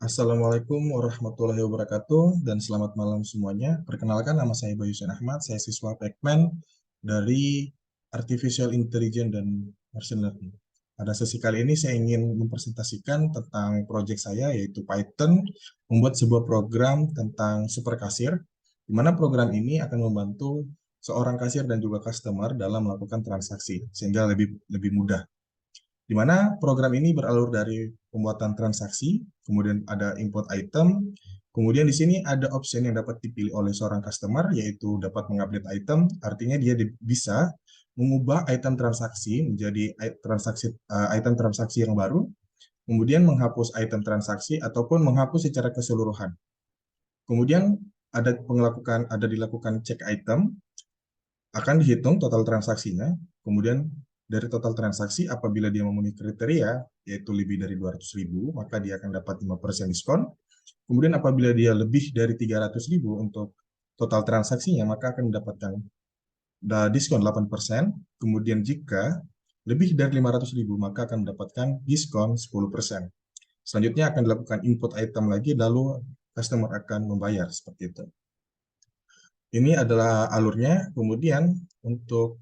Assalamualaikum warahmatullahi wabarakatuh dan selamat malam semuanya. Perkenalkan nama saya Bayu Hussein Ahmad, saya siswa Pekmen dari Artificial Intelligence dan Machine Learning. Pada sesi kali ini saya ingin mempresentasikan tentang proyek saya yaitu Python membuat sebuah program tentang super kasir, di mana program ini akan membantu seorang kasir dan juga customer dalam melakukan transaksi sehingga lebih lebih mudah, di mana program ini beralur dari pembuatan transaksi, kemudian ada import item, kemudian di sini ada option yang dapat dipilih oleh seorang customer, yaitu dapat mengupdate item, artinya dia bisa mengubah item transaksi menjadi item transaksi yang baru, kemudian menghapus item transaksi ataupun menghapus secara keseluruhan. Kemudian ada dilakukan cek item, akan dihitung total transaksinya, kemudian dari total transaksi apabila dia memenuhi kriteria, yaitu lebih dari 200.000, maka dia akan dapat 5% diskon. Kemudian apabila dia lebih dari 300.000 untuk total transaksinya, maka akan mendapatkan diskon 8%. Kemudian jika lebih dari 500.000, maka akan mendapatkan diskon 10%. Selanjutnya akan dilakukan input item lagi, lalu customer akan membayar seperti itu. Ini adalah alurnya. Kemudian untuk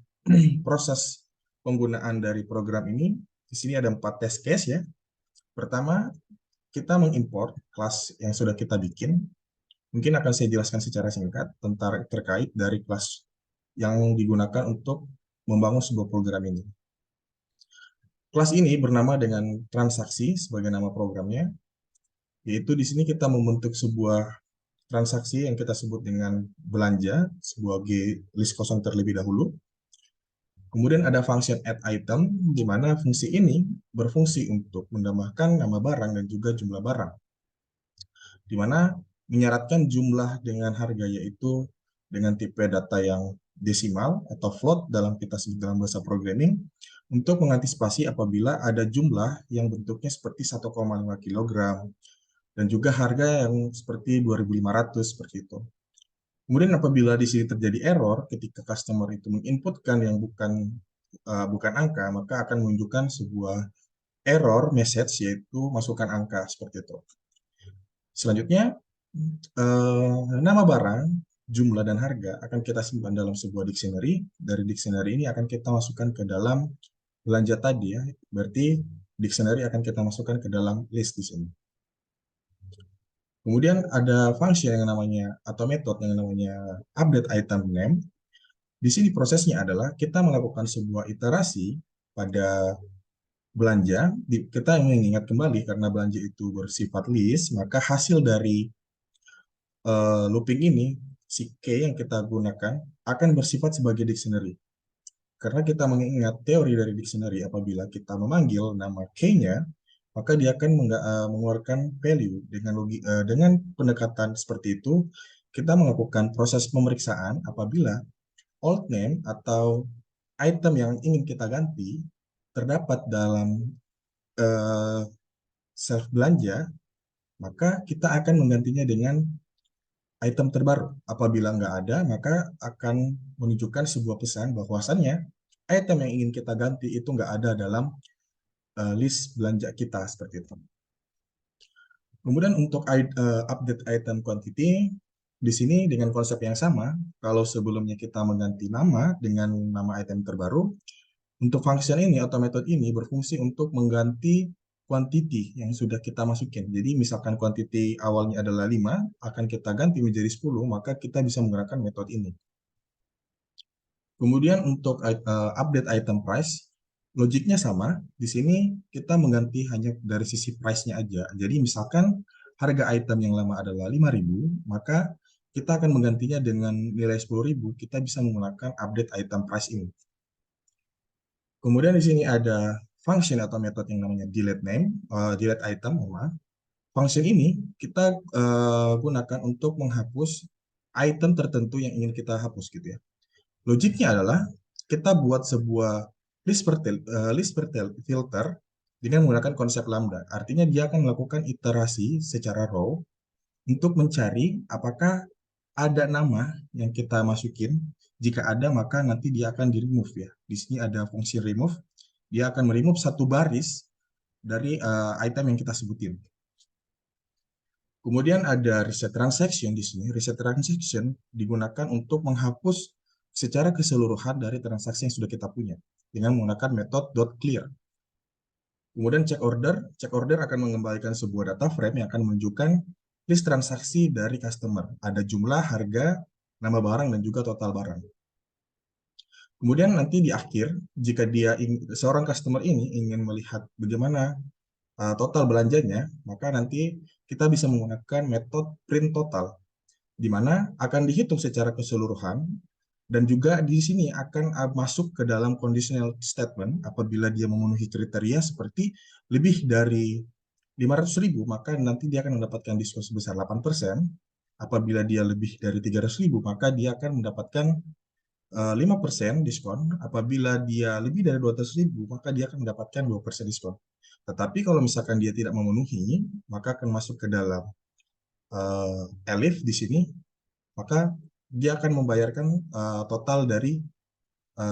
proses penggunaan dari program ini, di sini ada 4 test case ya. Pertama, kita mengimport kelas yang sudah kita bikin. Mungkin akan saya jelaskan secara singkat tentang terkait dari kelas yang digunakan untuk membangun sebuah program ini. Kelas ini bernama dengan transaksi sebagai nama programnya, yaitu di sini kita membentuk sebuah transaksi yang kita sebut dengan belanja, sebuah list kosong terlebih dahulu. Kemudian ada function add item, di mana fungsi ini berfungsi untuk menambahkan nama barang dan juga jumlah barang, di mana menyaratkan jumlah dengan harga, yaitu dengan tipe data yang desimal atau float dalam kita sebut dalam bahasa programming, untuk mengantisipasi apabila ada jumlah yang bentuknya seperti 1,5 kg dan juga harga yang seperti 2.500 seperti itu. Kemudian apabila di sini terjadi error ketika customer itu menginputkan yang bukan angka, maka akan menunjukkan sebuah error message, yaitu masukkan angka seperti itu. Selanjutnya, nama barang, jumlah, dan harga akan kita simpan dalam sebuah dictionary. Dari dictionary ini akan kita masukkan ke dalam belanja tadi ya. Berarti dictionary akan kita masukkan ke dalam list di sini. Kemudian ada function yang namanya atau metode yang namanya update item name. Di sini prosesnya adalah kita melakukan sebuah iterasi pada belanja. Kita mengingat kembali karena belanja itu bersifat list, maka hasil dari looping ini, si key yang kita gunakan akan bersifat sebagai dictionary. Karena kita mengingat teori dari dictionary, apabila kita memanggil nama key-nya, maka dia akan mengeluarkan value dengan pendekatan seperti itu. Kita melakukan proses pemeriksaan apabila old name atau item yang ingin kita ganti terdapat dalam self belanja, maka kita akan menggantinya dengan item terbaru. Apabila nggak ada, maka akan menunjukkan sebuah pesan bahwasannya item yang ingin kita ganti itu nggak ada dalam list belanja kita seperti itu. Kemudian untuk update item quantity, di sini dengan konsep yang sama. Kalau sebelumnya kita mengganti nama dengan nama item terbaru, untuk function ini atau metode ini berfungsi untuk mengganti quantity yang sudah kita masukin. Jadi misalkan quantity awalnya adalah 5, akan kita ganti menjadi 10, maka kita bisa menggunakan metode ini. Kemudian untuk update item price, logiknya sama. Di sini kita mengganti hanya dari sisi price-nya aja. Jadi misalkan harga item yang lama adalah 5.000, maka kita akan menggantinya dengan nilai 10.000, kita bisa menggunakan update item price ini. Kemudian di sini ada function atau metode yang namanya delete item. Function ini kita gunakan untuk menghapus item tertentu yang ingin kita hapus gitu ya. Logiknya adalah kita buat sebuah list per filter dengan menggunakan konsep lambda. Artinya dia akan melakukan iterasi secara raw untuk mencari apakah ada nama yang kita masukin. Jika ada, maka nanti dia akan di-remove ya. Di sini ada fungsi remove. Dia akan meremove satu baris dari item yang kita sebutin. Kemudian ada reset transaction di sini. Reset transaction digunakan untuk menghapus secara keseluruhan dari transaksi yang sudah kita punya dengan menggunakan metode .clear. Kemudian check order akan mengembalikan sebuah data frame yang akan menunjukkan list transaksi dari customer. Ada jumlah, harga, nama barang, dan juga total barang. Kemudian nanti di akhir, jika seorang customer ini ingin melihat bagaimana total belanjanya, maka nanti kita bisa menggunakan metode print total, di mana akan dihitung secara keseluruhan, dan juga di sini akan masuk ke dalam conditional statement apabila dia memenuhi kriteria seperti lebih dari 500.000, maka nanti dia akan mendapatkan diskon sebesar 8%. Apabila dia lebih dari 300.000, maka dia akan mendapatkan 5% diskon. Apabila dia lebih dari 200.000, maka dia akan mendapatkan 2% diskon. Tetapi kalau misalkan dia tidak memenuhi, maka akan masuk ke dalam elif di sini, maka dia akan membayarkan total dari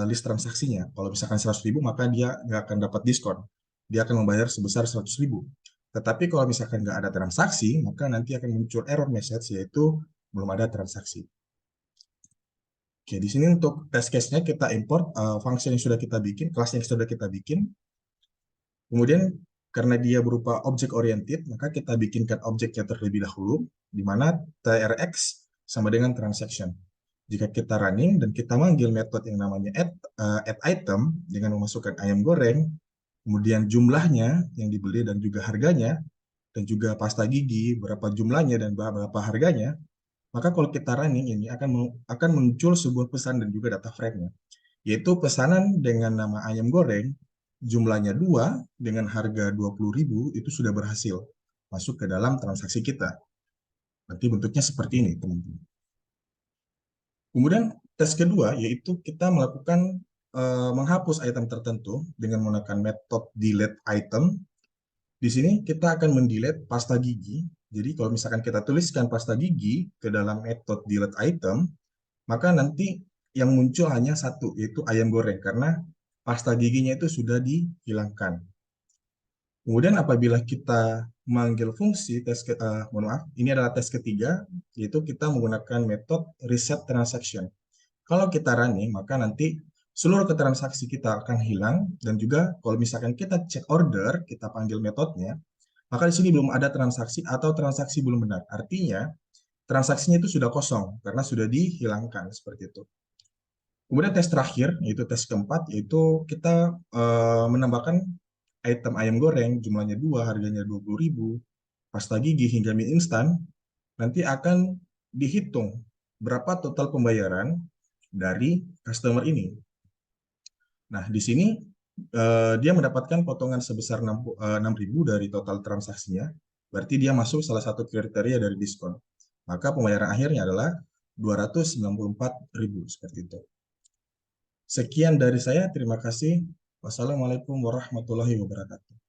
list transaksinya. Kalau misalkan 100.000, maka dia nggak akan dapat diskon. Dia akan membayar sebesar 100.000. Tetapi kalau misalkan nggak ada transaksi, maka nanti akan muncul error message, yaitu belum ada transaksi. Oke, di sini untuk test case-nya kita import function yang sudah kita bikin, kelas yang sudah kita bikin. Kemudian karena dia berupa object oriented, maka kita bikinkan objeknya terlebih dahulu, di mana TRX sama dengan transaction. Jika kita running dan kita manggil metode yang namanya add item dengan memasukkan ayam goreng, kemudian jumlahnya yang dibeli dan juga harganya, dan juga pasta gigi, berapa jumlahnya dan berapa harganya, maka kalau kita running ini akan muncul sebuah pesan dan juga data frame-nya, yaitu pesanan dengan nama ayam goreng, jumlahnya 2 dengan harga 20.000 itu sudah berhasil masuk ke dalam transaksi kita. Nanti bentuknya seperti ini, teman-teman. Kemudian tes kedua yaitu kita melakukan menghapus item tertentu dengan menggunakan metode delete item. Di sini kita akan mendelete pasta gigi. Jadi kalau misalkan kita tuliskan pasta gigi ke dalam metode delete item, maka nanti yang muncul hanya satu, yaitu ayam goreng, karena pasta giginya itu sudah dihilangkan. Kemudian apabila kita memanggil fungsi ini adalah tes ketiga, yaitu kita menggunakan metode reset transaction. Kalau kita running, maka nanti seluruh transaksi kita akan hilang, dan juga kalau misalkan kita check order, kita panggil metodenya, maka di sini belum ada transaksi atau transaksi belum benar. Artinya, transaksinya itu sudah kosong karena sudah dihilangkan seperti itu. Kemudian tes terakhir, yaitu tes keempat, yaitu kita menambahkan item ayam goreng, jumlahnya 2, harganya 20.000, pasta gigi hingga mie instan, nanti akan dihitung berapa total pembayaran dari customer ini. Nah, di sini dia mendapatkan potongan sebesar 6.000 dari total transaksinya, berarti dia masuk salah satu kriteria dari diskon. Maka pembayaran akhirnya adalah 294.000, seperti itu. Sekian dari saya, terima kasih. Wassalamualaikum warahmatullahi wabarakatuh.